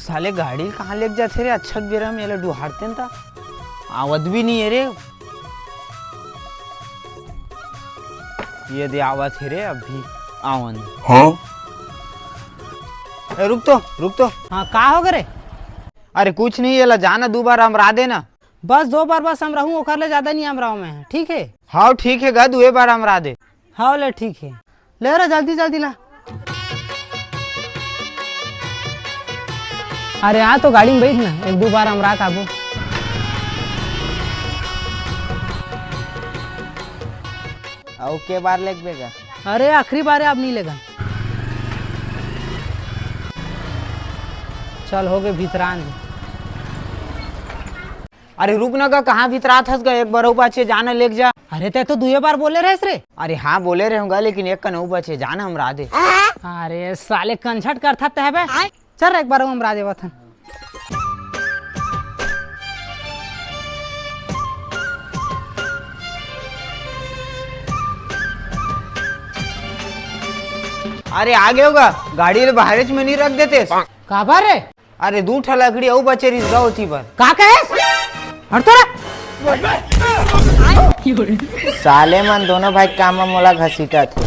साले गाड़ी कहाँ लेके जाते रे? अच्छा बेरा में ये डुहारते था, आवत भी नहीं है रे। ये दे आवाज है रे अभी आवन। हाँ रुक तो। हाँ का हो गए? अरे कुछ नहीं, ये ला जाना दोबारा हम रा देना। बस 2 बार बस हम रहूँ, ओकर ले ज्यादा नहीं हम रहूँ मैं, ठीक है? हाँ ठीक है गा, 2 बार हम रा दे। हाँ ले ठीक है, ले रहा जल्दी जल्दी ला। अरे हाँ तो गाड़ी में बैठ ना, 1-2 बार हम रा काबू। और के बार लेग बेगा? अरे आखिरी बार है, अब नहीं लेगा। चल हो गए भीतरान। अरे रुक ना गा, कहाँ भीतरा थस गा? एक बार बचे जाना लेक जा। अरे ते तो 2 बार बोले रहे रे। अरे हाँ बोले रहूंगा, लेकिन एक का नौ बचे जाना हम रा दे। अरे साले कंछट करता है बे। चल एक बार हम रा देवा था। अरे आगे होगा, गाड़ी बाहर में नहीं रख देते? का बार है? अरे 2 ठा लकड़ी औ बचे रिस गाँव थी पर। का कहे? हट तो रे। साले मन दोनों भाई काम में मोला घसीटा थे।